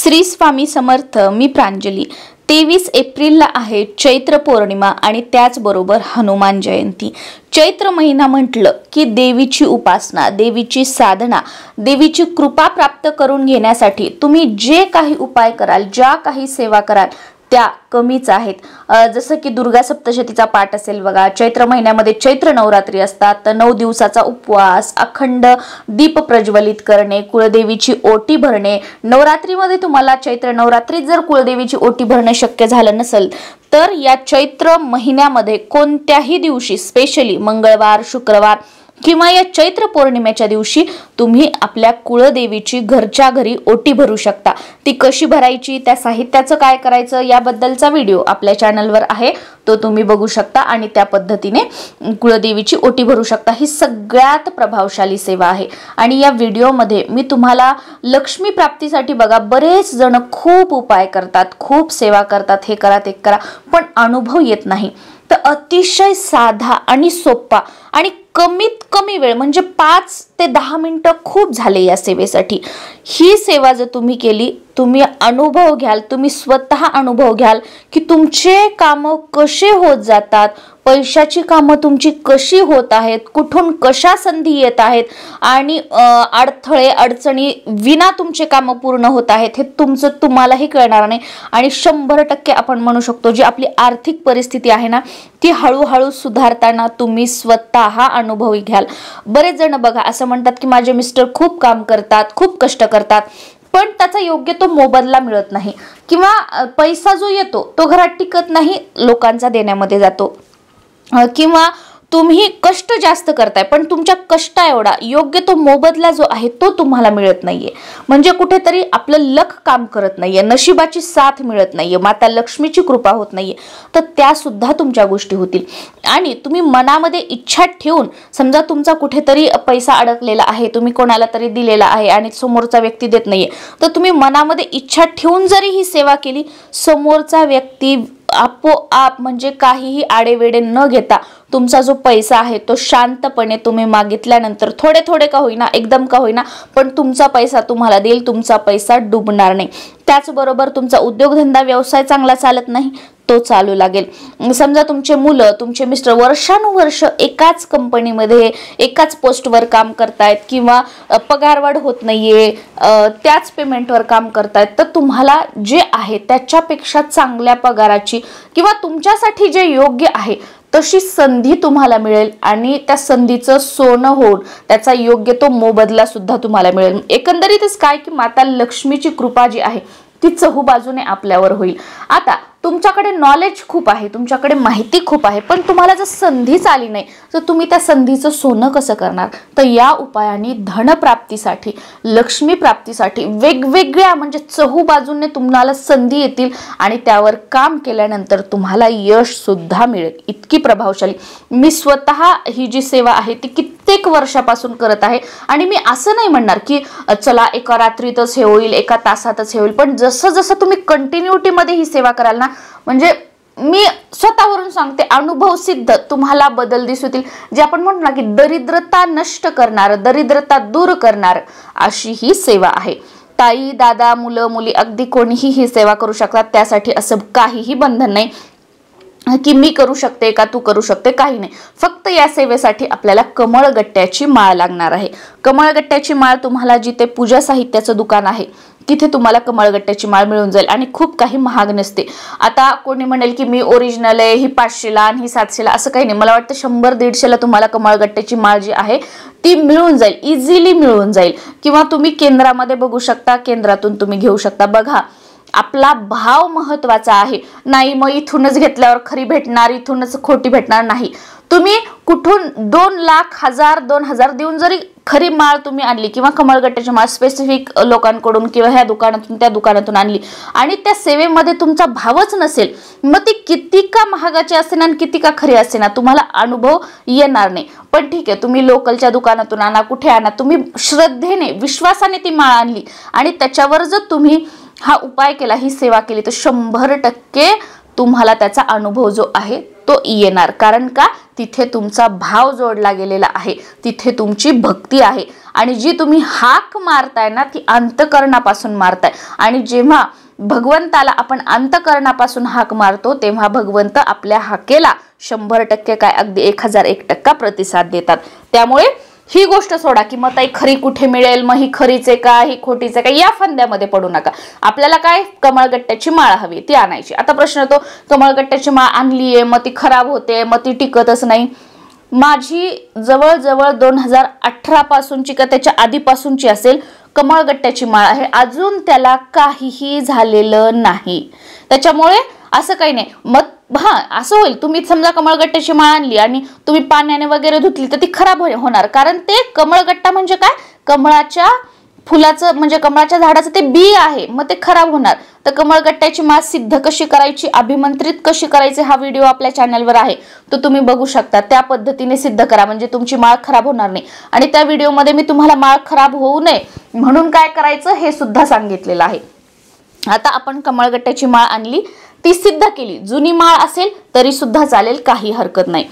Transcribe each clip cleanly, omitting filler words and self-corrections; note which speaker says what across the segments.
Speaker 1: श्री स्वामी समर्थ. मी प्रांजली. 23 एप्रिलला आहे चैत्र पौर्णिमा आणि त्याचबरोबर हनुमान जयंती. चैत्र महिना म्हटलं की देवीची उपासना, देवीची साधना, देवीची कृपा प्राप्त करून घेण्यासाठी तुम्ही जे काही उपाय कराल, ज्या काही सेवा कराल त्या कमीच आहेत. जसं की दुर्गा सप्तशतीचा पाठ असेल बघा, चैत्र महिन्यामध्ये चैत्र नवरात्री असतात, तर 9 दिवसाचा उपवास, अखंड दीप प्रज्वलित करणे, कुळदेवीची ओटी भरणे. नवरात्रीमध्ये तुम्हाला चैत्र नवरात्रीत जर कुळदेवीची ओटी भरणं शक्य झालं नसेल तर या चैत्र महिन्यामध्ये कोणत्याही दिवशी, स्पेशली मंगळवार, शुक्रवार किंवा या चैत्र पौर्णिमेच्या दिवशी तुम्ही आपल्या कुळदेवीची घरच्या घरी ओटी भरू शकता. ती कशी भरायची, त्या साहित्याचं काय करायचं याबद्दलचा व्हिडिओ आपल्या चॅनलवर आहे, तो तुम्ही बघू शकता आणि त्या पद्धतीने कुळदेवीची ओटी भरू शकता. ही सगळ्यात प्रभावशाली सेवा आहे आणि या व्हिडिओमध्ये मी तुम्हाला लक्ष्मी प्राप्तीसाठी बघा बरेच जण खूप उपाय करतात, खूप सेवा करतात, हे करा ते करा, पण अनुभव येत नाही. तर अतिशय साधा आणि सोपा आणि कमीत कमी वेळ म्हणजे 5 ते 10 मिनिटं खूप झाले या सेवेसाठी. ही सेवा जर तुम्ही केली, तुम्ही अनुभव घ्याल, तुम्ही स्वतः अनुभव घ्याल की तुमचे कामं कसे होत जातात, पैशाची कामं तुमची कशी होत आहेत, कुठून कशा संधी येत आहेत आणि अडथळे अडचणी विना तुमचे कामं पूर्ण होत आहेत, हे तुम्हालाही कळणार नाही. आणि 100% आपण म्हणू शकतो जी आपली आर्थिक परिस्थिती आहे ना, ती हळूहळू सुधारताना तुम्ही स्वतः अनुभवी घ्याल. बरेच जण बघा असं म्हणतात की माझे मिस्टर खूप काम करतात, खूप कष्ट करतात, पण त्याचा योग्य तो मोबदला मिळत नाही किंवा पैसा जो येतो तो घरात टिकत नाही, लोकांचा देण्यामध्ये जातो. किंवा तुम्ही कष्ट जास्त करताय पण तुमच्या कष्टा एवढा योग्य तो मोबदला जो आहे तो तुम्हाला मिळत नाहीये. म्हणजे कुठेतरी आपलं लक काम करत नाहीये, नशिबाची साथ मिळत नाहीये, माता लक्ष्मीची कृपा होत नाहीये. तर त्या सुद्धा तुमच्या गोष्टी होतील. आणि तुम्ही मनामध्ये इच्छा ठेवून, समजा तुमचा कुठेतरी पैसा अडकलेला आहे, तुम्ही कोणाला तरी दिलेला आहे आणि समोरचा व्यक्ती देत नाहीये, तर तुम्ही मनामध्ये इच्छा ठेवून जरी ही सेवा केली, समोरचा व्यक्ती आपोआप म्हणजे काहीही आडेवेडे न घेता तुमचा जो पैसा आहे तो शांतपणे तुम्ही मागितल्यानंतर थोडे थोडे का होईना, एकदम का होईना, पण तुमचा पैसा तुम्हाला देईल. तुमचा पैसा डुबणार नाही. त्याचबरोबर तुमचा उद्योगधंदा, व्यवसाय चांगला चालत नाही, तो चालू लागेल. समजा तुमचे मुलं, तुमचे मिस्टर वर्षानुवर्ष एकाच कंपनीमध्ये एकाच पोस्टवर काम करतायत किंवा पगारवाढ होत नाहीये, त्याच पेमेंटवर काम करतायत, तर तुम्हाला जे आहे त्याच्यापेक्षा चांगल्या पगाराची किंवा तुमच्यासाठी जे योग्य आहे तशी संधी तुम्हाला मिळेल आणि त्या संधीचं सोनं होऊन त्याचा योग्य तो मोबदला सुद्धा तुम्हाला मिळेल. एकंदरीतच काय की माता लक्ष्मीची कृपा जी आहे ती चहूबाजूने आपल्यावर होईल. आता तुमच्याकडे नॉलेज खूप आहे, तुमच्याकडे माहिती खूप आहे, पण तुम्हाला जर संधीच आली नाही तर तुम्ही त्या संधीचं सोनं कसं करणार? तर या उपायाने धनप्राप्तीसाठी, लक्ष्मी प्राप्तीसाठी वेगवेगळ्या म्हणजे चहूबाजूने तुम्हाला संधी येतील आणि त्यावर काम केल्यानंतर तुम्हाला यश सुद्धा मिळेल. इतकी प्रभावशाली. मी स्वतः ही जी सेवा आहे ती कित्येक वर्षापासून करत आहे आणि मी असं नाही म्हणणार की चला एका रात्रीतच हे होईल, एका तासातच हे होईल, पण जसं जसं तुम्ही कंटिन्युटी मध्ये ही सेवा कराल ना, म्हणजे मी स्वतःवरून सांगते, अनुभव सिद्ध तुम्हाला बदल दिसतील. जे आपण म्हणतो ना की दरिद्रता नष्ट करणार, दरिद्रता दूर करणार अशी ही सेवा आहे. ताई, दादा, मुलं, मुली अगदी कोणीही ही सेवा करू शकतात. त्यासाठी असं काहीही बंधन नाही की मी करू शकते का तू करू शकते, काही नाही. फक्त या सेवेसाठी आपल्याला कमळगट्ट्याची माळ लागणार आहे. कमळगट्ट्याची माळ तुम्हाला जिथे पूजा साहित्याचं दुकान आहे तिथे तुम्हाला कमळगट्ट्याची माळ मिळून जाईल आणि खूप काही महाग नसते. आता कोणी म्हणेल की मी ओरिजिनल आहे, ही 500ला आणि ही 700ला, असं काही नाही. मला वाटतं 100-150ला तुम्हाला कमळगट्ट्याची माळ जी आहे ती मिळून जाईल, इझिली मिळून जाईल. किंवा तुम्ही केंद्रामध्ये बघू शकता, केंद्रातून तुम्ही घेऊ शकता. बघा, आपला भाव महत्वाचा आहे. नाही मग इथूनच घेतल्यावर खरी भेटणार, इथूनच खोटी भेटणार, नाही. तुम्ही कुठून 2 लाख, 1000, 2000 देऊन जरी खरी माळ तुम्ही आणली किंवा कमळगट्ट्याची माळ स्पेसिफिक लोकांकडून किंवा ह्या दुकानातून त्या दुकानातून आणली आणि त्या सेवेमध्ये तुमचा भावच नसेल, मग ती किती का महागाची असेल आणि किती का खरी असेल ना, तुम्हाला अनुभव येणार नाही. पण ठीक आहे, तुम्ही लोकलच्या दुकानातून आणा, कुठे आणा, तुम्ही श्रद्धेने, विश्वासाने ती माळ आणली आणि त्याच्यावर जर तुम्ही हा उपाय केला, ही सेवा केली, तर 100% तुम्हाला त्याचा अनुभव जो आहे तो येणार. कारण का? तिथे तुमचा भाव जोडला गेलेला आहे, तिथे तुमची भक्ती आहे आणि जी तुम्ही हाक मारताय ना ती अंतःकरणापासून मारताय. आणि जेव्हा भगवंताला आपण अंतःकरणापासून हाक मारतो तेव्हा भगवंत आपल्या हाकेला 100% काय अगदी 1001% प्रतिसाद देतात. त्यामुळे ही गोष्ट सोडा की मग ताई खरी कुठे मिळेल, मग ही खरीच आहे का ही खोटीच आहे का, या फंद्यामध्ये पडू नका. आपल्याला काय कमळगट्ट्याची माळ हवी ती आणायची. आता प्रश्न येतो कमळगट्ट्याची माळ आणलीये मग ती खराब होते मग ती टिकतच नाही. माझी जवळजवळ 2018 पासूनची का त्याच्या आधीपासूनची असेल कमळगट्ट्याची माळ आहे, अजून त्याला काहीही झालेलं नाही. त्याच्यामुळे असं काही नाही. मग असं होईल तुम्ही समजा कमळगट्ट्याची माळ आणली आणि तुम्ही पाण्याने वगैरे धुतली तर ती खराब होणार. कारण ते कमळगट्टा म्हणजे काय, कमळाच्या फुलाचं म्हणजे कमळाच्या झाडाचं ते बी आहे, मग ते खराब होणार. तर कमळगट्ट्याची माळ सिद्ध कशी करायची, अभिमंत्रित कशी करायची हा व्हिडिओ आपल्या चॅनलवर आहे, तो तुम्ही बघू शकता. त्या पद्धतीने सिद्ध करा म्हणजे तुमची माळ खराब होणार नाही. आणि त्या व्हिडिओमध्ये मी तुम्हाला माळ खराब होऊ नये म्हणून काय करायचं हे सुद्धा सांगितलेलं आहे. आता आपण कमळगट्ट्याची माळ आणली, ती सिद्ध केली, जुनी माळ असेल तरी सुद्धा चालेल, काही हरकत नाही.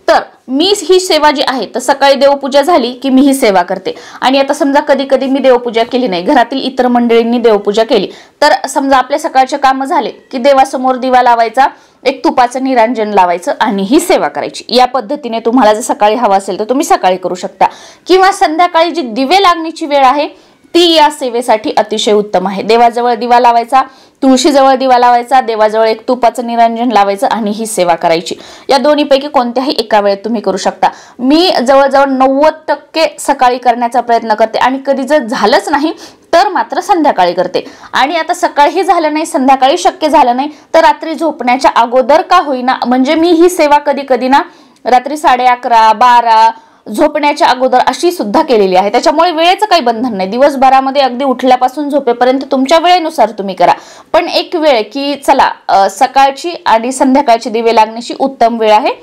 Speaker 1: तर मी ही सेवा जी आहे तर सकाळी देवपूजा झाली की मी ही सेवा करते. आणि आता समजा कधी कधी मी देवपूजा केली नाही, घरातील इतर मंडळींनी देवपूजा केली, तर समजा आपले सकाळचे काम झाले की देवासमोर दिवा लावायचा, एक तुपाचं निरांजन लावायचं आणि ही सेवा करायची. या पद्धतीने तुम्हाला जर सकाळी हवा असेल तर तुम्ही सकाळी करू शकता किंवा संध्याकाळी जी दिवे लागण्याची वेळ आहे ती या सेवेसाठी अतिशय उत्तम आहे. देवाजवळ दिवा लावायचा, तुळशीजवळ दिवा लावायचा, देवाजवळ एक तुपाचं निरांजन लावायचं आणि ही सेवा करायची. या दोन्हीपैकी कोणत्याही एका वेळेत तुम्ही करू शकता. मी जवळजवळ 90% सकाळी करण्याचा प्रयत्न करते आणि कधी जर झालंच नाही तर मात्र संध्याकाळी करते. आणि आता सकाळी झालं नाही, संध्याकाळी शक्य झालं नाही तर रात्री झोपण्याच्या अगोदर का होईना, म्हणजे मी ही सेवा कधी कधी ना रात्री 11:30, 12 झोपण्याच्या अगोदर अशी सुद्धा केलेली आहे. त्याच्यामुळे वेळेचं काही बंधन नाही. दिवसभरामध्ये अगदी उठल्यापासून झोपेपर्यंत तुमच्या वेळेनुसार तुम्ही करा. पण एक वेळ की चला सकाळची आणि संध्याकाळची दिवे लागण्याची उत्तम वेळ आहे.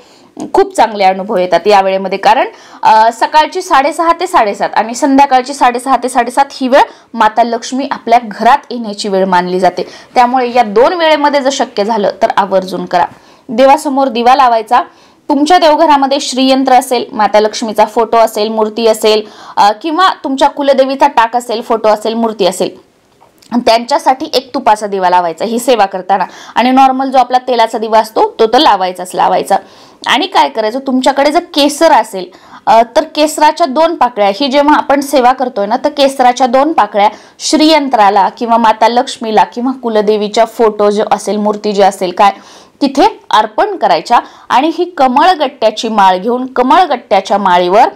Speaker 1: खूप चांगले अनुभव येतात या वेळेमध्ये. कारण सकाळची 6:30 ते 7:30 आणि संध्याकाळची 6:30 ते 7:30 ही वेळ माता लक्ष्मी आपल्या घरात येण्याची वेळ मानली जाते. त्यामुळे या दोन वेळेमध्ये जर शक्य झालं तर आवर्जून करा. देवासमोर दिवा लावायचा. तुमच्या देवघरामध्ये श्रीयंत्र असेल, माता लक्ष्मीचा फोटो असेल, मूर्ती असेल किंवा तुमच्या कुलदेवीचा टाक असेल, फोटो असेल, मूर्ती असेल, त्यांच्यासाठी एक तुपाचा दिवा लावायचा ही सेवा करताना. आणि नॉर्मल जो आपला तेलाचा दिवा असतो तो तर लावायचा. आणि काय करायचं, तुमच्याकडे जर केसर असेल तर केसराच्या 2 पाकळ्या, ही जेव्हा आपण सेवा करतोय ना तर केसराच्या 2 पाकळ्या श्रीयंत्राला किंवा माता लक्ष्मीला किंवा कुलदेवीच्या फोटो जो असेल, मूर्ती जी असेल काय तिथे अर्पण करायच्या. आणि ही कमळगट्ट्याची माळ घेऊन कमळगट्ट्याच्या माळीवर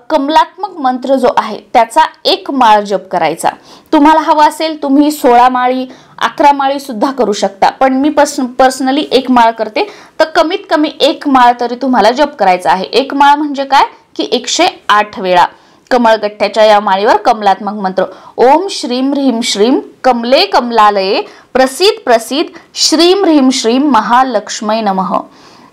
Speaker 1: कमलात्मक मंत्र जो आहे त्याचा 1 माळ जप करायचा. तुम्हाला हवा असेल तुम्ही 16 माळी 11 माळी सुद्धा करू शकता, पण मी पर्सनली 1 माळ करते. तर कमीत कमी 1 माळ तरी तुम्हाला जप करायचा आहे. 1 माळ म्हणजे काय की 108 वेळा कमळगट्ट्याच्या या माळीवर कमलात्मक मंत्र ओम श्रीम ह्रीम श्रीम कमले कमलालये प्रसीद प्रसीद श्रीम ह्रीम श्रीम महालक्ष्मी नमः.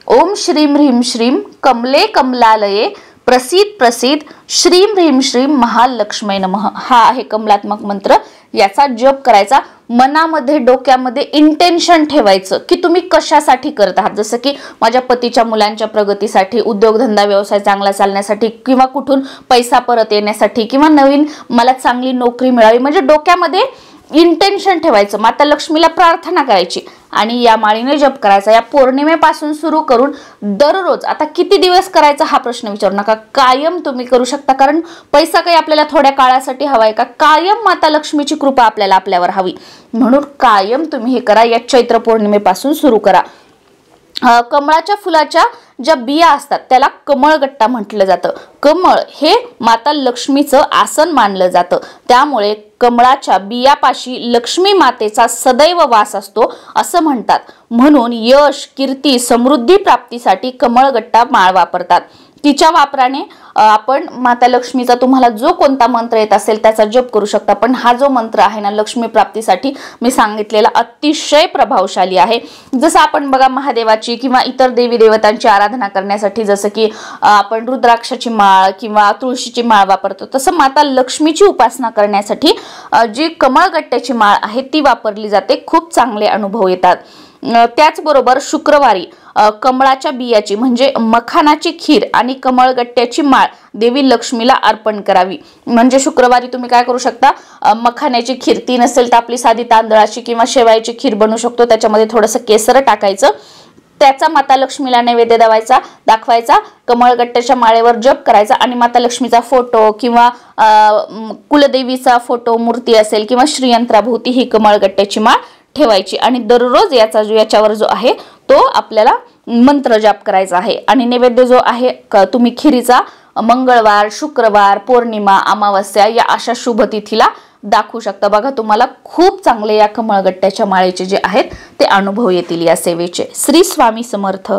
Speaker 1: ओम श्रीम ह्रीम श्रीम कमले कमलालये प्रसीद प्रसीद श्रीम ह्रीम श्रीम महालक्ष्मी नमः हा आहे कमलात्मक मंत्र. याचा जप करायचा. मनामध्ये डोक्यामध्ये इंटेन्शन ठेवायचं की तुम्ही कशासाठी करत आहात. जसं की माझ्या पतीच्या मुलांच्या प्रगतीसाठी, उद्योगधंदा व्यवसाय चांगला चालण्यासाठी किंवा कुठून पैसा परत येण्यासाठी किंवा नवीन मला चांगली नोकरी मिळावी, म्हणजे डोक्यामध्ये इंटेन्शन ठेवायचं. माता लक्ष्मीला प्रार्थना करायची आणि या माळीने जप करायचा. या पौर्णिमेपासून सुरू करून दररोज, आता किती दिवस करायचा हा प्रश्न विचारू नका, कायम तुम्ही करू शकता. कारण पैसा काही आपल्याला थोड्या काळासाठी हवाय का, कायम माता लक्ष्मीची कृपा आपल्यावर हवी, म्हणून कायम तुम्ही हे करा. या चैत्र पौर्णिमेपासून सुरू करा. कमळाच्या फुलाच्या ज्या बिया असतात त्याला कमळगट्टा म्हटलं जातं. कमळ हे माता लक्ष्मीचं आसन मानलं जातं. त्यामुळे कमळाच्या बियापाशी लक्ष्मी मातेचा सदैव वास असतो असं म्हणतात. म्हणून यश, कीर्ती, समृद्धी प्राप्तीसाठी कमळगट्टा माळ वापरतात. तिच्या वापराने आपण माता लक्ष्मीचा तुम्हाला जो कोणता मंत्र येत असेल त्याचा जप करू शकता. पण हा जो मंत्र आहे ना लक्ष्मी प्राप्तीसाठी मी सांगितलेला अतिशय प्रभावशाली आहे. जसं आपण बघा महादेवाची किंवा इतर देवी देवतांची आराधना करण्यासाठी जसं की आपण रुद्राक्षाची माळ किंवा तुळशीची माळ वापरतो, तसं माता लक्ष्मीची उपासना करण्यासाठी जी कमळगट्ट्याची माळ आहे ती वापरली जाते. खूप चांगले अनुभव येतात. त्याचबरोबर शुक्रवारी कमळाच्या बियाची म्हणजे मखानाची खीर आणि कमळगट्ट्याची माळ देवी लक्ष्मीला अर्पण करावी। म्हणजे शुक्रवारी तुम्ही काय करू शकता, मखानाची खीर, ती नसेल तर आपली साधी तांदळाची किंवा शेवयाची खीर बनवू शकतो, त्याच्यामध्ये थोडंसं केसर टाकायचं, त्याचा माता लक्ष्मीला नैवेद्य दाखवायचा, कमळगट्ट्याच्या माळेवर जप करायचा आणि माता लक्ष्मीचा फोटो किंवा कुलदेवीचा फोटो मूर्ती असेल किंवा श्रीयंत्राभोवती ही कमळगट्ट्याची माळ ठेवायची आणि दररोज याच्यावर जो आहे तो आपल्याला मंत्र जाप करायचा आहे। आणि नैवेद्य जो आहे तुम्ही खिरीचा मंगळवार, शुक्रवार, पौर्णिमा, अमावस्या या अशा शुभ तिथीला दाखवू शकता। बघा तुम्हाला खूप चांगले या कमळगट्ट्याच्या माळेचे जे आहेत ते अनुभव येतील या सेवेचे। श्री स्वामी समर्थ।